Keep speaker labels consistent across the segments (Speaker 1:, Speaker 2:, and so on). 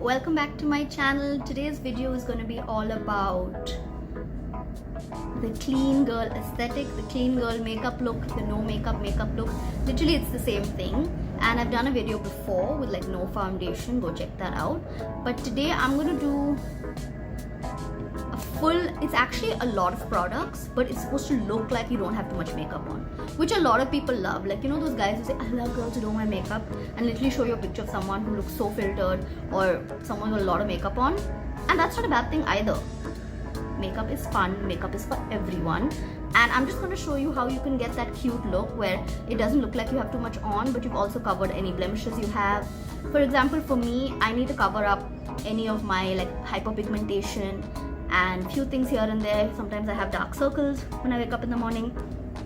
Speaker 1: welcome back to my channel. Today's video is going to be all about the clean girl aesthetic, the clean girl makeup look, the no makeup look. Literally it's the same thing, and I've done a video before with like no foundation, go check that out. But today I'm going to do a full, it's actually a lot of products, but it's supposed to look like you don't have too much makeup on, which a lot of people love. Like, you know, those guys who say, I love girls who don't wear makeup, and literally show you a picture of someone who looks so filtered or someone with a lot of makeup on. And that's not a bad thing either. Makeup is fun, makeup is for everyone, and I'm just going to show you how you can get that cute look where it doesn't look like you have too much on, but you've also covered any blemishes you have. For example, for me, I need to cover up any of my like hyperpigmentation and few things here and there. Sometimes I have dark circles when I wake up in the morning.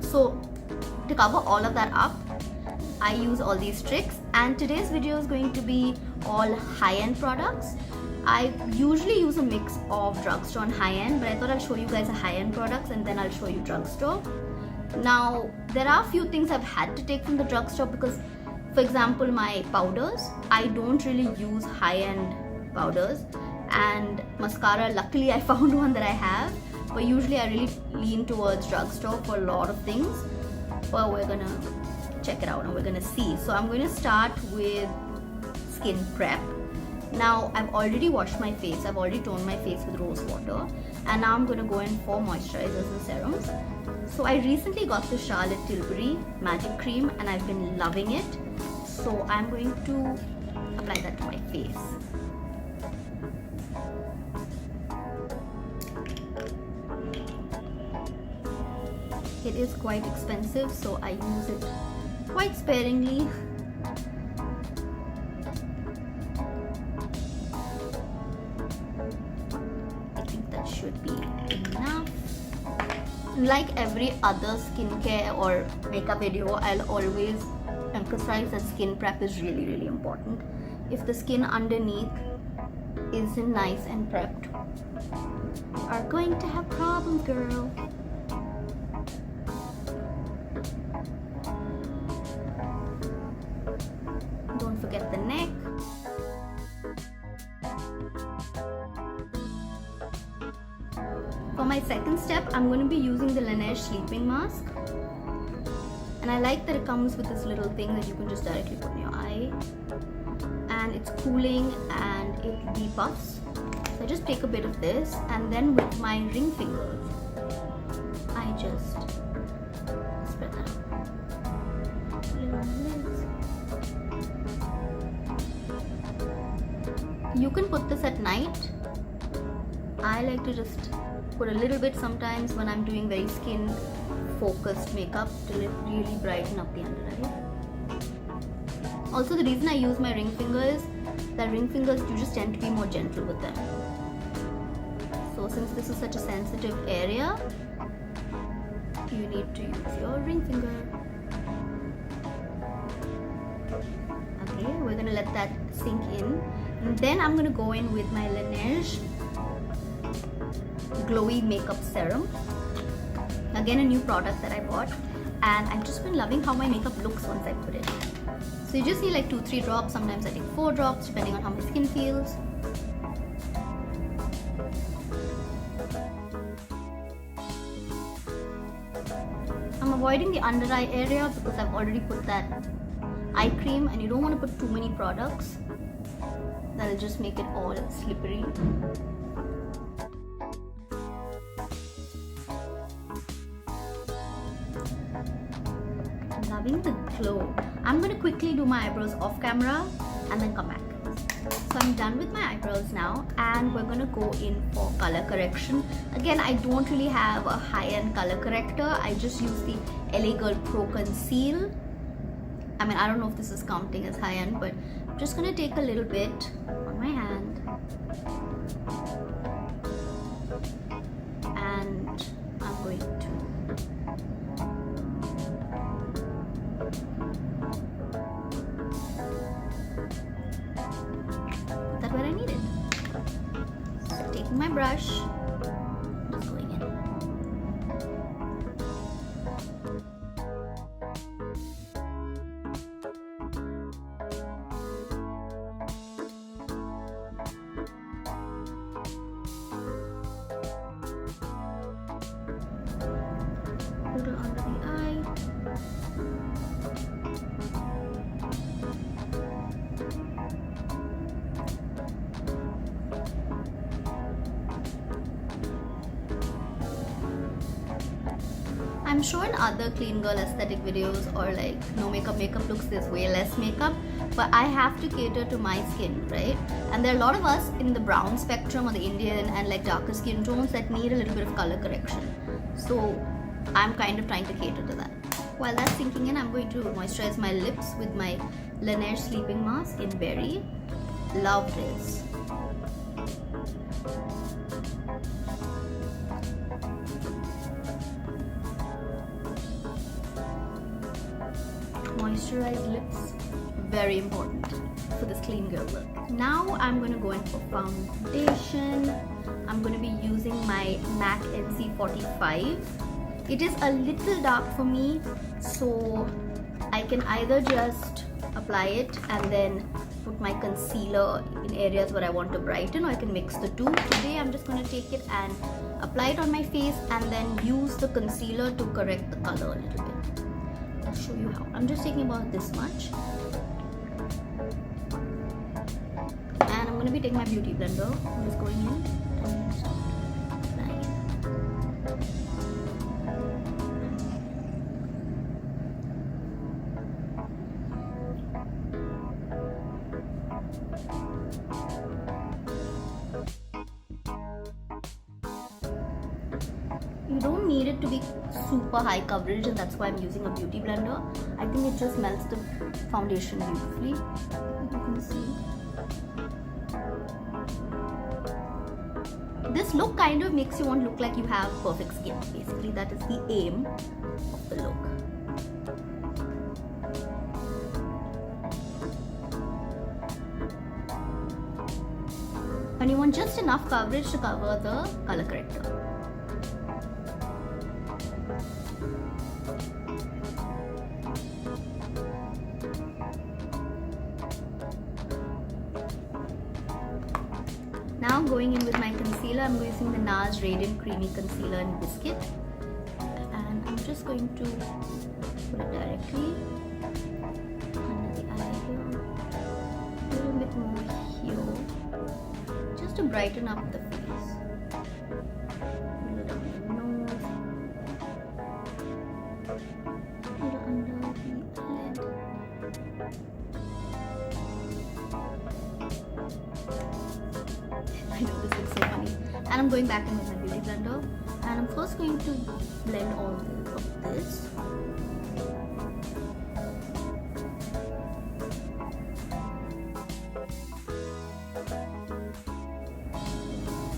Speaker 1: So to cover all of that up, I use all these tricks, and today's video is going to be all high-end products. I usually use a mix of drugstore and high-end, but I thought I'll show you guys a high-end products and then I'll show you drugstore. Now, there are a few things I've had to take from the drugstore because, for example, my powders, I don't really use high-end powders, and mascara, luckily I found one that I have, but usually I really lean towards drugstore for a lot of things. But we're gonna check it out and we're gonna see. So I'm going to start with skin prep. Now I've already washed my face, I've already toned my face with rose water, and now I'm going to go in for moisturizers and serums. So I recently got the Charlotte Tilbury Magic Cream and I've been loving it. So I'm going to apply that to my face. It is quite expensive, so I use it quite sparingly. Should be enough. Like every other skincare or makeup video, I'll always emphasize that skin prep is really important. If the skin underneath isn't nice and prepped, you are going to have problems, girl. Don't forget the neck. For my second step, I'm going to be using the Laneige sleeping mask, and I like that it comes with this little thing that you can just directly put in your eye, and it's cooling and it depuffs. So I just take a bit of this, and then with my ring fingers I just spread that out. You can put this at night. I like to just put a little bit sometimes when I'm doing very skin focused makeup to really brighten up the under eye. Also, the reason I use my ring finger is that ring fingers, you just tend to be more gentle with them. So since this is such a sensitive area, you need to use your ring finger. Okay, we're gonna let that sink in, and then I'm gonna go in with my Laneige Glowy makeup serum. Again, a new product that I bought, and I've just been loving how my makeup looks once I put it. So you just need like 2-3 drops. Sometimes I take 4 drops depending on how my skin feels. I'm avoiding the under eye area because I've already put that eye cream, and you don't want to put too many products. That'll just make it all slippery. Loving the glow. I'm going to quickly do my eyebrows off camera and then come back. So I'm done with my eyebrows now, and we're going to go in for color correction. Again, I don't really have a high-end color corrector. I just use the LA Girl Pro.conceal. I mean, I don't know if this is counting as high-end, but I'm just going to take a little bit on my hand, and I'm going to where I need it. So taking my brush, just going in. I'm sure in other clean girl aesthetic videos or like no makeup looks, there's way less makeup, but I have to cater to my skin, right? And there are a lot of us in the brown spectrum or the Indian and like darker skin tones that need a little bit of color correction. So I'm kind of trying to cater to that. While that's sinking in, I'm going to moisturize my lips with my Laneige sleeping mask in Berry. Love this. Moisturized lips, very important for this clean girl look. Now I'm going to go in for foundation. I'm going to be using my MAC NC45. It is a little dark for me, so I can either just apply it and then put my concealer in areas where I want to brighten, or I can mix the two. Today I'm just going to take it and apply it on my face and then use the concealer to correct the color a little bit. I'll show you how. I'm just taking about this much. And I'm going to be taking my beauty blender. I'm just going in and start applying it. You don't need it to be super high coverage, and that's why I'm using a beauty blender. I think it just melts the foundation beautifully. You can see. This look kind of makes you want to look like you have perfect skin. Basically, that is the aim of the look. And you want just enough coverage to cover the color corrector. Now going in with my concealer, I'm using the NARS Radiant Creamy Concealer in Biscuit, and I'm just going to put it directly under the eye here, a little bit more here, just to brighten up the face. A little on the nose, a little under the eyelid. I know this looks so funny. And I'm going back in with my beauty blender, and I'm first going to blend all of this.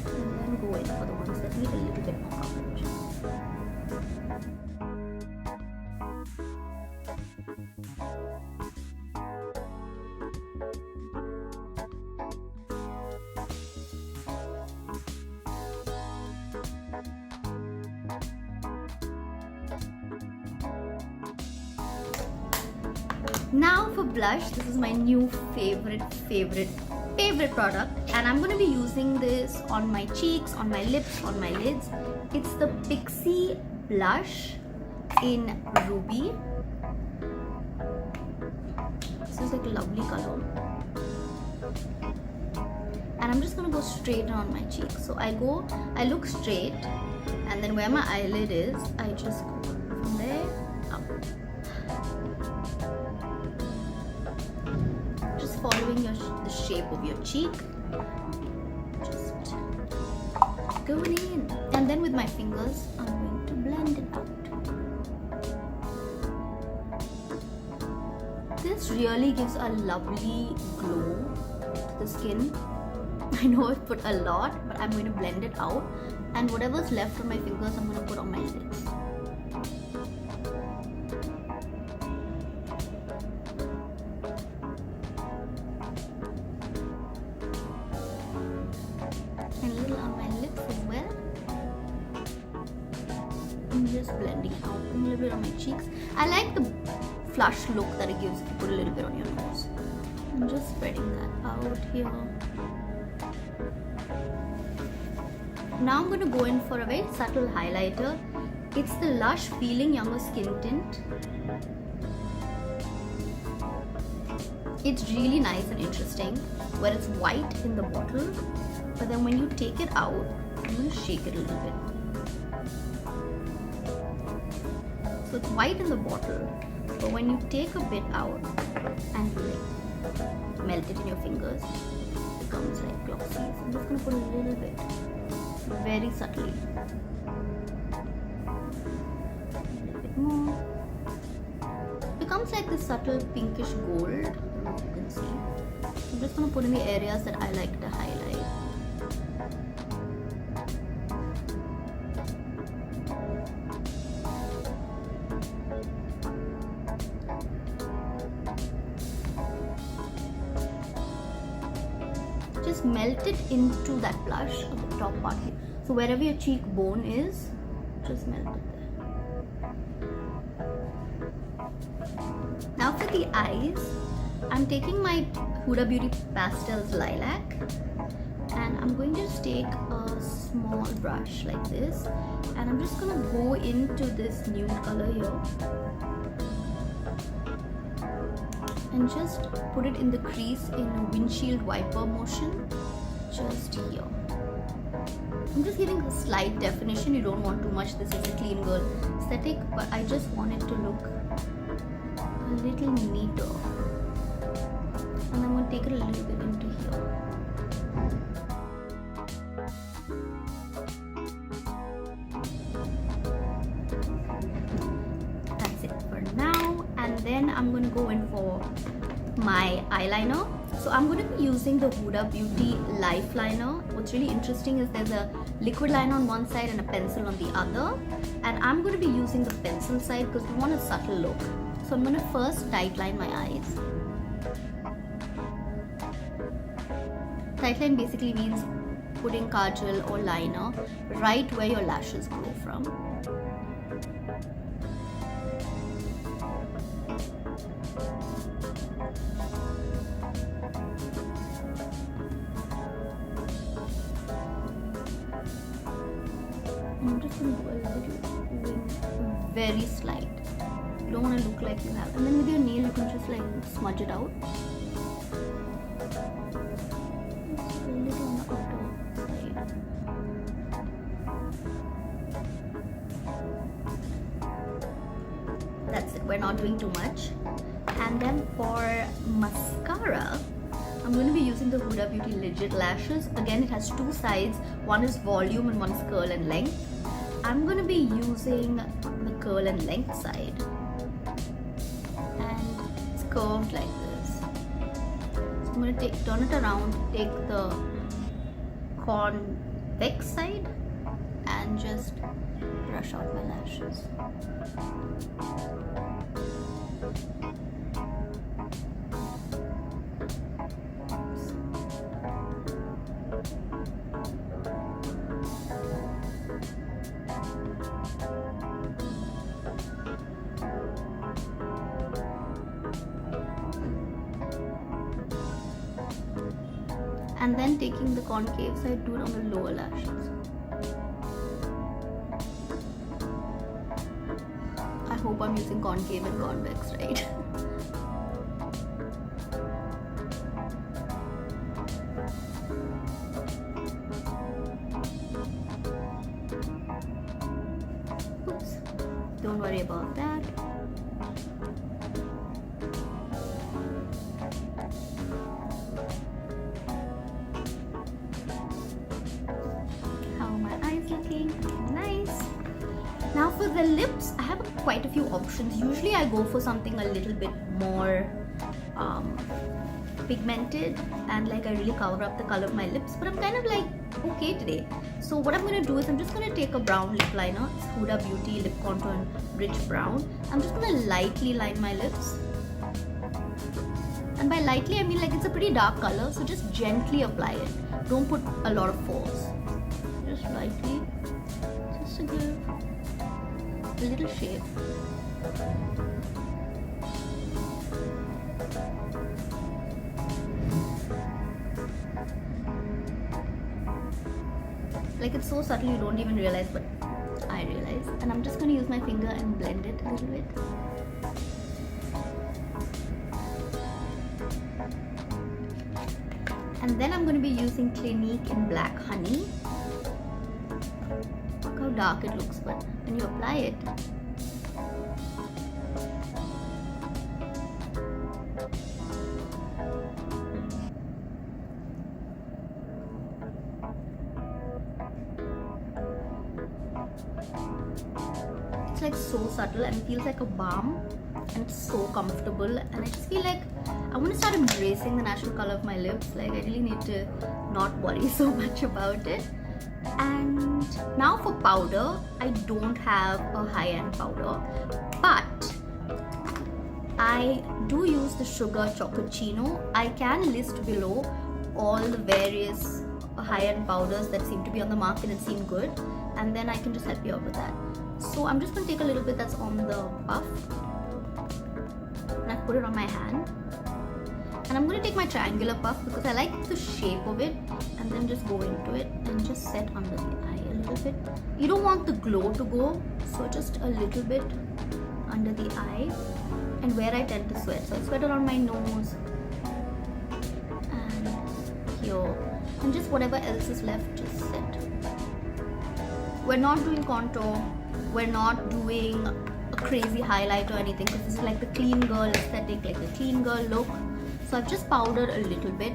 Speaker 1: And then go in for the ones that need a little bit more coverage. Now for blush, this is my new favorite product, and I'm going to be using this on my cheeks, on my lips, on my lids. It's the Pixi blush in Ruby. This is like a lovely color. And I'm just going to go straight on my cheeks. So I look straight, and then where my eyelid is, I just go from there up. Following the shape of your cheek, just going in, and then with my fingers I'm going to blend it out. This really gives a lovely glow to the skin. I know I've put a lot, but I'm going to blend it out, and whatever's left on my fingers I'm going to put on my lids. And a little on my lips as well. I'm just blending out, a little bit on my cheeks. I like the flush look that it gives if you put a little bit on your nose. I'm just spreading that out here. Now I'm going to go in for a very subtle highlighter. It's the Lush Feeling Younger Skin Tint. It's really nice and interesting, where it's white in the bottle, but then when you take it out, I'm going to shake it a little bit. So it's white in the bottle, but when you take a bit out and you like melt it in your fingers, it becomes like glossy. So I'm just gonna put a little bit, very subtly. A little bit more. It becomes like this subtle pinkish gold. I don't know if you can see. I'm just gonna put in the areas that I like to highlight. Just melt it into that blush on the top part here. So wherever your cheekbone is, just melt it there. Now for the eyes, I'm taking my Huda Beauty Pastels Lilac, and I'm going to just take a small brush like this, and I'm just gonna go into this nude color here and just put it in the crease in a windshield wiper motion, just here. I'm just giving a slight definition. You don't want too much. This is a clean girl aesthetic, but I just want it to look a little neater. And I'm going to take it a little bit into here. That's it for now. And then I'm going to go in for my eyeliner. So I'm going to be using the Huda Beauty Life Liner. What's really interesting is there's a liquid liner on one side and a pencil on the other. And I'm going to be using the pencil side because we want a subtle look. So I'm going to first tightline my eyes. Tightline basically means putting kajal or liner right where your lashes grow from. And I'm just going to do a little wing, very slight. You don't want to look like you have. And then with your nail, you can just like smudge it out. That's it, we're not doing too much. And then for mascara, I'm going to be using the Huda Beauty Legit Lashes. Again, it has two sides. One is volume and one is curl and length. I'm going to be using the curl and length side. And it's curved like this. So I'm going to turn it around, take the convex side and just brush out my lashes. And then taking the concave side, do it on the lower lashes. I hope I'm using concave and convex right. Oops, don't worry about that. Now for the lips, I have quite a few options. Usually I go for something a little bit more pigmented and like I really cover up the color of my lips, but I'm kind of like okay today. So what I'm going to do is I'm just going to take a brown lip liner. It's Huda Beauty Lip Contour and Rich Brown. I'm just going to lightly line my lips. And by lightly I mean like it's a pretty dark color, so just gently apply it. Don't put a lot of force. Just lightly, just to give a little shape. Like it's so subtle you don't even realize, but I realize. And I'm just going to use my finger and blend it a little bit. And then I'm going to be using Clinique in Black Honey. Look how dark it looks, but when you apply it, it's like so subtle and it feels like a balm, and it's so comfortable, and I just feel like I want to start embracing the natural color of my lips. Like I really need to not worry so much about it. And now for powder, I don't have a high-end powder, but I do use the Sugar Chocochino. I can list below all the various high-end powders that seem to be on the market and seem good, and then I can just help you out with that. So I'm just going to take a little bit that's on the puff and I put it on my hand, and I'm going to take my triangular puff because I like the shape of it, and then just go into it and just set under the eye a little bit. You don't want the glow to go, so just a little bit under the eye and where I tend to sweat. So I sweat around my nose and here, and just whatever else is left, just set. We're not doing contour, we're not doing a crazy highlight or anything, because this is like the clean girl aesthetic, like the clean girl look. So I've just powdered a little bit.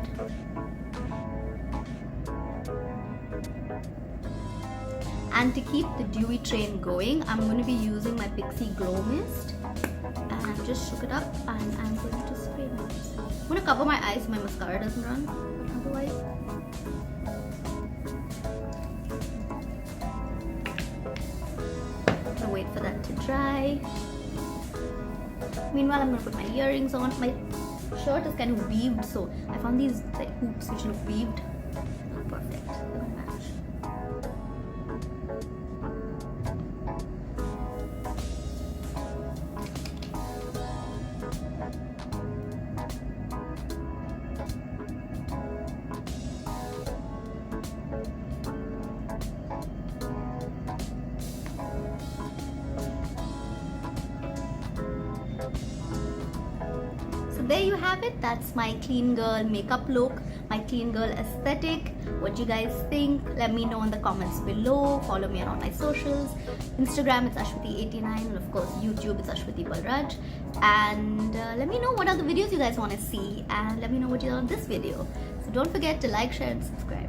Speaker 1: And to keep the dewy train going, I'm going to be using my Pixi Glow Mist, and I've just shook it up and I'm going to spray my eyes. I'm going to cover my eyes so my mascara doesn't run, otherwise. I'm going to wait for that to dry. Meanwhile, I'm going to put my earrings on. My shirt is kind of weaved, so I found these like hoops which look weaved. Look perfect. They're gonna match. There you have it. That's my clean girl makeup look, my clean girl aesthetic. What do you guys think? Let me know in the comments below. Follow me on all my socials. Instagram, it's Ashwati89, and of course YouTube, it's Ashwati Balraj. And let me know what other videos you guys want to see, and let me know what you thought of this video. So don't forget to like, share and subscribe.